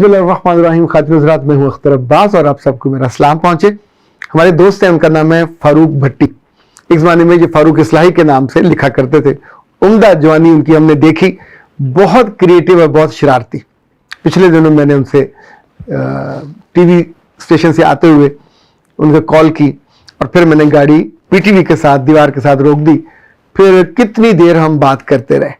बिस्मिल्लाहिर्रहमानिर्रहीम। खातिन हज़रात, मैं हूँ अख्तर अब्बास और आप सबको मेरा सलाम पहुँचे। हमारे दोस्त हैं, उनका नाम है फारूक भट्टी। एक ज़माने में ये फारूक इस्लाही के नाम से लिखा करते थे। उम्दा जवानी उनकी हमने देखी, बहुत क्रिएटिव और बहुत शरारती। पिछले दिनों मैंने उनसे टीवी स्टेशन से आते हुए उनको कॉल की और फिर मैंने गाड़ी पीटीवी के साथ दीवार के साथ रोक दी। फिर कितनी देर हम बात करते रहे।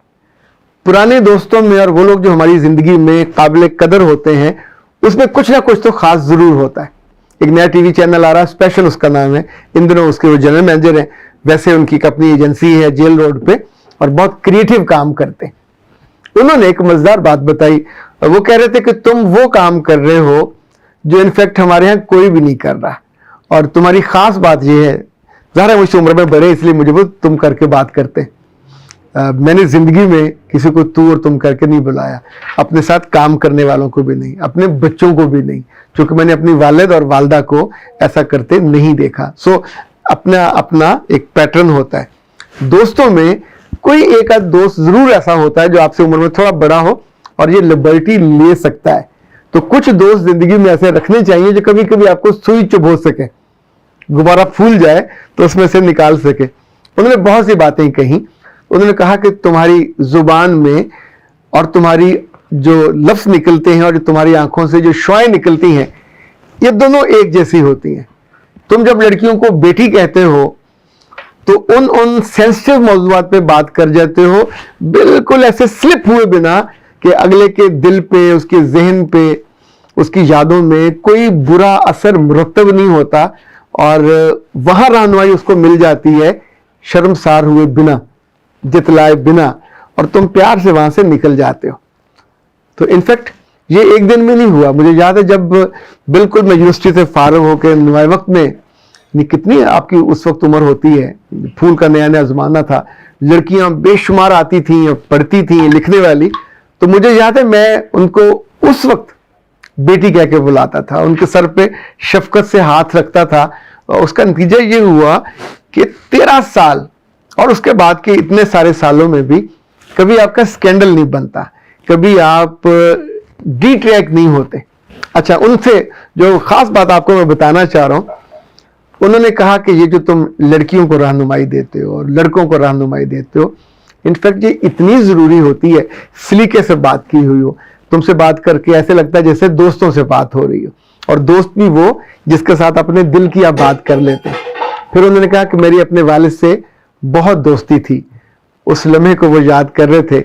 पुराने दोस्तों में और वो लोग जो हमारी ज़िंदगी में काबिल कदर होते हैं, उसमें कुछ ना कुछ तो ख़ास ज़रूर होता है। एक नया टीवी चैनल आ रहा है, स्पेशल उसका नाम है। इन दिनों उसके वो जनरल मैनेजर हैं। वैसे उनकी एक अपनी एजेंसी है जेल रोड पे और बहुत क्रिएटिव काम करते हैं। उन्होंने एक मज़ेदार बात बताई। वो कह रहे थे कि तुम वो काम कर रहे हो जो इनफैक्ट हमारे यहाँ कोई भी नहीं कर रहा, और तुम्हारी ख़ास बात ये है, ज़ाहिर है मुझसे उम्र में बड़े इसलिए मुझे वो तुम करके बात करते हैं। मैंने ज़िंदगी में किसी को तू और तुम करके नहीं बुलाया, अपने साथ काम करने वालों को भी नहीं, अपने बच्चों को भी नहीं, क्योंकि मैंने अपनी वालिद और वालदा को ऐसा करते नहीं देखा। सो अपना अपना एक पैटर्न होता है। दोस्तों में कोई एक आध दोस्त ज़रूर ऐसा होता है जो आपसे उम्र में थोड़ा बड़ा हो और ये लिबर्टी ले सकता है। तो कुछ दोस्त ज़िंदगी में ऐसे रखने चाहिए जो कभी कभी आपको सुई चुभो सके, गुब्बारा फूल जाए तो उसमें से निकाल सके। उन्होंने बहुत सी बातें कही। उन्होंने कहा कि तुम्हारी जुबान में और तुम्हारी जो लफ्ज़ निकलते हैं और जो तुम्हारी आंखों से जो शुआएं निकलती हैं, ये दोनों एक जैसी होती हैं। तुम जब लड़कियों को बेटी कहते हो तो उन सेंसिटिव मौज़ूआत पे बात कर जाते हो, बिल्कुल ऐसे स्लिप हुए बिना कि अगले के दिल पे, उसके जहन पे, उसकी यादों में कोई बुरा असर मुरतब नहीं होता, और वहाँ रहनुमाई उसको मिल जाती है शर्मसार हुए बिना, जितलाए बिना, और तुम प्यार से वहां से निकल जाते हो। तो इनफैक्ट ये एक दिन में नहीं हुआ। मुझे याद है जब बिल्कुल मैं यूनिवर्सिटी से फारग होकर नए वक्त में, कितनी आपकी उस वक्त उम्र होती है, फूल का नया नया ज़माना था, लड़कियां बेशुमार आती थीं, पढ़ती थीं, लिखने वाली। तो मुझे याद है मैं उनको उस वक्त बेटी कह के बुलाता था, उनके सर पे शफकत से हाथ रखता था। और उसका नतीजा ये हुआ कि 13 साल और उसके बाद के इतने सारे सालों में भी कभी आपका स्कैंडल नहीं बनता, कभी आप डी ट्रैक नहीं होते। अच्छा, उनसे जो खास बात आपको मैं बताना चाह रहा हूं, उन्होंने कहा कि ये जो तुम लड़कियों को रहनुमाई देते हो और लड़कों को रहनुमाई देते हो, इनफैक्ट ये इतनी ज़रूरी होती है। सलीके से बात की हुई हो, तुमसे बात करके ऐसे लगता है जैसे दोस्तों से बात हो रही हो, और दोस्त भी वो जिसके साथ अपने दिल की आप बात कर लेते हैं। फिर उन्होंने कहा कि मेरी अपने वालिद से बहुत दोस्ती थी। उस लम्हे को वो याद कर रहे थे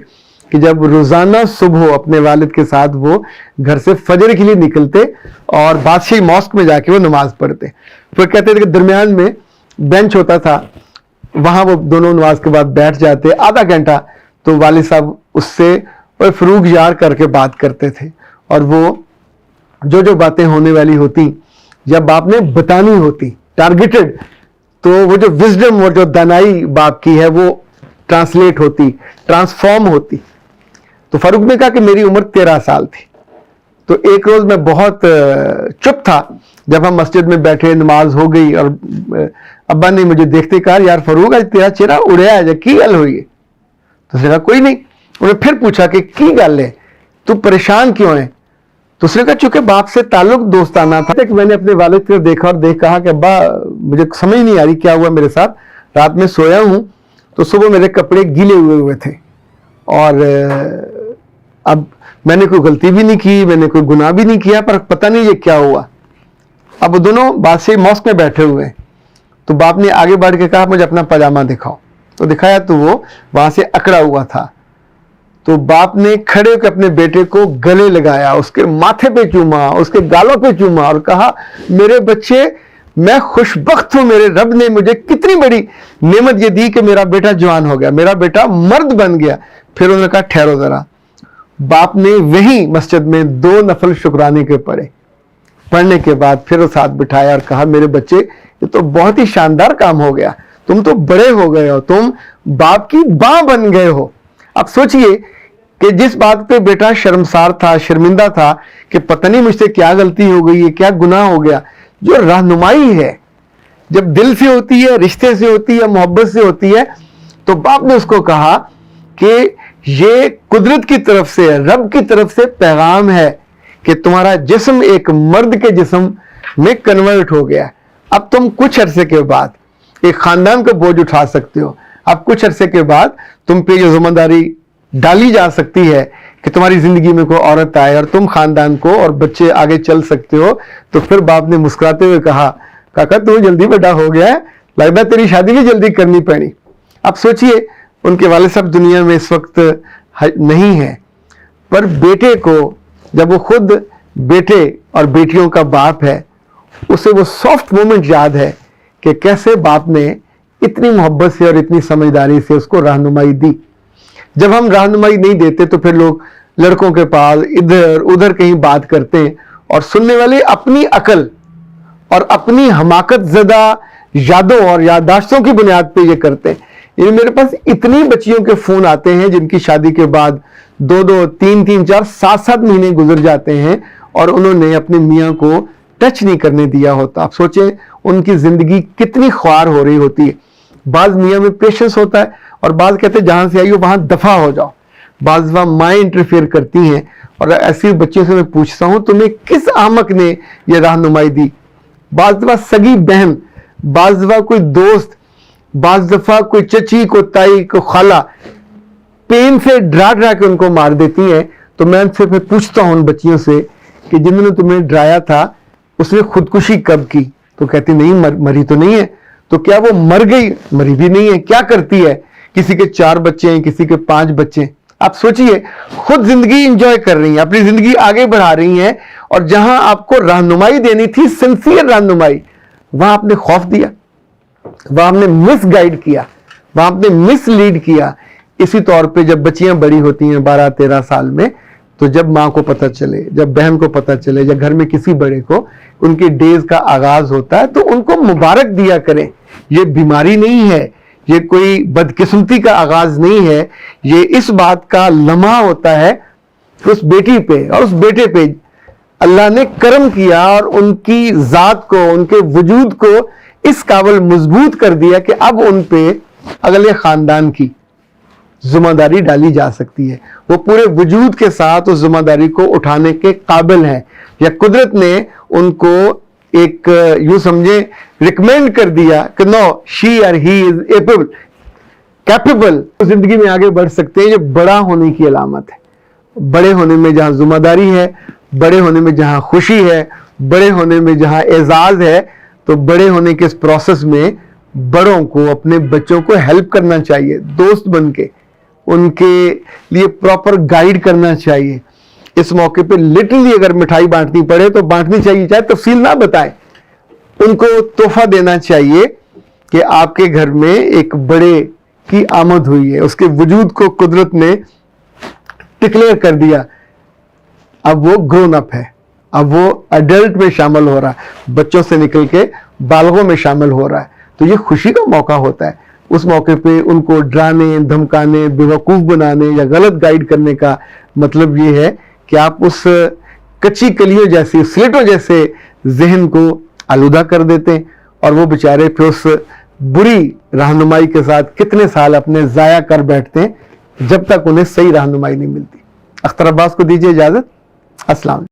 कि जब रोज़ाना सुबह अपने वालिद के साथ वो घर से फजर के लिए निकलते और बादशाही मॉस्क में जाके वो नमाज पढ़ते। फिर कहते थे कि दरमियान में बेंच होता था, वहाँ वो दोनों नमाज के बाद बैठ जाते आधा घंटा, तो वालिद साहब उससे और फरूक यार करके बात करते थे, और वो जो बातें होने वाली होती, जब आपने बतानी होती टारगेटेड, तो वो जो विजडम और जो दानाई बाप की है वो ट्रांसलेट होती, ट्रांसफॉर्म होती। तो फारूक ने कहा कि मेरी उम्र 13 साल थी। तो एक रोज मैं बहुत चुप था, जब हम मस्जिद में बैठे, नमाज हो गई, और अब्बा ने मुझे देखते कहा, यार फारूक आज तेरा चेहरा उड़िया है, की गल हुई है? तो उसने कहा कोई नहीं। उन्हें फिर पूछा कि की गल है, तू परेशान क्यों है? तो उसने कहा चूंकि बाप से ताल्लुक दोस्ताना था कि मैंने अपने वालिद को देखा और कहा कि अब्बा मुझे समझ नहीं आ रही क्या हुआ मेरे साथ, रात में सोया हूं तो सुबह मेरे कपड़े गीले हुए थे, और अब मैंने कोई गलती भी नहीं की, मैंने कोई गुनाह भी नहीं किया, पर पता नहीं ये क्या हुआ। अब वो दोनों बादशाही मॉस्क में बैठे हुए हैं। तो बाप ने आगे बढ़ के कहा मुझे अपना पजामा दिखाओ। तो दिखाया तो वो वहां से अकड़ा हुआ था। तो बाप ने खड़े होकर अपने बेटे को गले लगाया, उसके माथे पे चूमा, उसके गालों पे चूमा, और कहा मेरे बच्चे, मैं खुशबख्त हूं, मेरे रब ने मुझे कितनी बड़ी नेमत ये दी कि मेरा बेटा जवान हो गया, मेरा बेटा मर्द बन गया। फिर उन्होंने कहा ठहरो जरा। बाप ने वहीं मस्जिद में 2 नफल शुक्राने के पढ़े। पढ़ने के बाद फिर वो साथ बिठाया और कहा मेरे बच्चे, ये तो बहुत ही शानदार काम हो गया, तुम तो बड़े हो गए हो, तुम बाप की बाँ बन गए हो। अब सोचिए कि जिस बात पे बेटा शर्मसार था, शर्मिंदा था कि पता नहीं मुझसे क्या गलती हो गई है, क्या गुनाह हो गया, जो रहनुमाई है जब दिल से होती है, रिश्ते से होती है, मोहब्बत से होती है, तो बाप ने उसको कहा कि ये कुदरत की तरफ से, रब की तरफ से पैगाम है कि तुम्हारा जिस्म एक मर्द के जिस्म में कन्वर्ट हो गया। अब तुम कुछ अरसे के बाद एक खानदान का बोझ उठा सकते हो। अब कुछ अरसे के बाद तुम पे ये जिम्मेदारी डाली जा सकती है कि तुम्हारी जिंदगी में कोई औरत आए और तुम खानदान को और बच्चे आगे चल सकते हो। तो फिर बाप ने मुस्कुराते हुए कहा, काका तू जल्दी बड़ा हो गया है, लगता है तेरी शादी भी जल्दी करनी पड़ी। अब सोचिए, उनके वालिद साहब दुनिया में इस वक्त नहीं है, पर बेटे को, जब वो खुद बेटे और बेटियों का बाप है, उसे वो सॉफ्ट मोमेंट याद है कि कैसे बाप ने इतनी मोहब्बत से और इतनी समझदारी से उसको रहनुमाई दी। जब हम रहनुमाई नहीं देते तो फिर लोग लड़कों के पास इधर उधर कहीं बात करते हैं और सुनने वाले अपनी अकल और अपनी हमाकत ज़दा यादों और याददाश्तों की बुनियाद पे ये करते हैं। ये मेरे पास इतनी बच्चियों के फोन आते हैं जिनकी शादी के बाद 2-2, 3-3, 4, 7-7 महीने गुजर जाते हैं और उन्होंने अपने मियाँ को टच नहीं करने दिया होता। आप सोचें उनकी जिंदगी कितनी ख्वार हो रही होती है। बाज मियाँ में पेशेंस होता है और बाज कहते हैं जहां से आई हो वहां दफा हो जाओ। बाज माएँ इंटरफेयर करती हैं और ऐसी बच्चियों से मैं पूछता हूं तुम्हें किस आमक ने यह रहनुमाई दी। बाज दफा सगी बहन, बाज दफा कोई दोस्त, बाज दफा कोई चची को ताई को खाला पेन से डरा डरा के उनको मार देती हैं। तो मैं उनसे फिर पूछता हूं उन बच्चियों से कि जिन्होंने तुम्हें डराया था उसने खुदकुशी कब की? तो कहती नहीं मरी तो नहीं है। तो क्या वो मर गई? मरी भी नहीं है। क्या करती है? किसी के 4 बच्चे हैं, किसी के 5 बच्चे हैं। आप सोचिए, खुद जिंदगी एंजॉय कर रही हैं, अपनी जिंदगी आगे बढ़ा रही हैं और जहां आपको रहनुमाई देनी थी, सिंसियर रहनुमाई, वहां आपने खौफ दिया, वहां आपने मिस गाइड किया, वहां आपने मिस लीड किया। इसी तौर पे जब बच्चियां बड़ी होती हैं 12-13 साल में, तो जब माँ को पता चले, जब बहन को पता चले, या घर में किसी बड़े को उनके डेज का आगाज होता है, तो उनको मुबारक दिया करें। ये बीमारी नहीं है, ये कोई बदकिस्मती का आगाज नहीं है, ये इस बात का लम्हा होता है कि उस बेटी पे और उस बेटे पे अल्लाह ने करम किया और उनकी जात को, उनके वजूद को इस काबिल मजबूत कर दिया कि अब उन पे अगले खानदान की जिम्मेदारी डाली जा सकती है। वो पूरे वजूद के साथ उस जिम्मेदारी को उठाने के काबिल हैं, या कुदरत ने उनको एक यूं समझे रिकमेंड कर दिया कि नो शी और ही इज कैपेबल, जिंदगी में आगे बढ़ सकते हैं। ये बड़ा होने की अलामत है। बड़े होने में जहां जिम्मेदारी है, बड़े होने में जहां खुशी है, बड़े होने में जहां एजाज है, तो बड़े होने के इस प्रोसेस में बड़ों को, अपने बच्चों को हेल्प करना चाहिए, दोस्त बन के उनके लिए प्रॉपर गाइड करना चाहिए। इस मौके पे लिटरली अगर मिठाई बांटनी पड़े तो बांटनी चाहिए, चाहे तफसील ना बताएं। उनको तोहफा देना चाहिए कि आपके घर में एक बड़े की आमद हुई है, उसके वजूद को कुदरत ने डिक्लेयर कर दिया। अब वो ग्रोन अप है, अब वो अडल्ट में शामिल हो रहा है, बच्चों से निकल के बालगों में शामिल हो रहा है। तो ये खुशी का मौका होता है। उस मौके पे उनको डराने, धमकाने, बेवकूफ बनाने या गलत गाइड करने का मतलब ये है कि आप उस कच्ची कलियों जैसी, स्लेटों जैसे जहन को आलूदा कर देते हैं और वो बेचारे फिर उस बुरी रहनुमाई के साथ कितने साल अपने जाया कर बैठते हैं जब तक उन्हें सही रहनुमाई नहीं मिलती। अख्तर अब्बास को दीजिए इजाजत। अस्सलाम।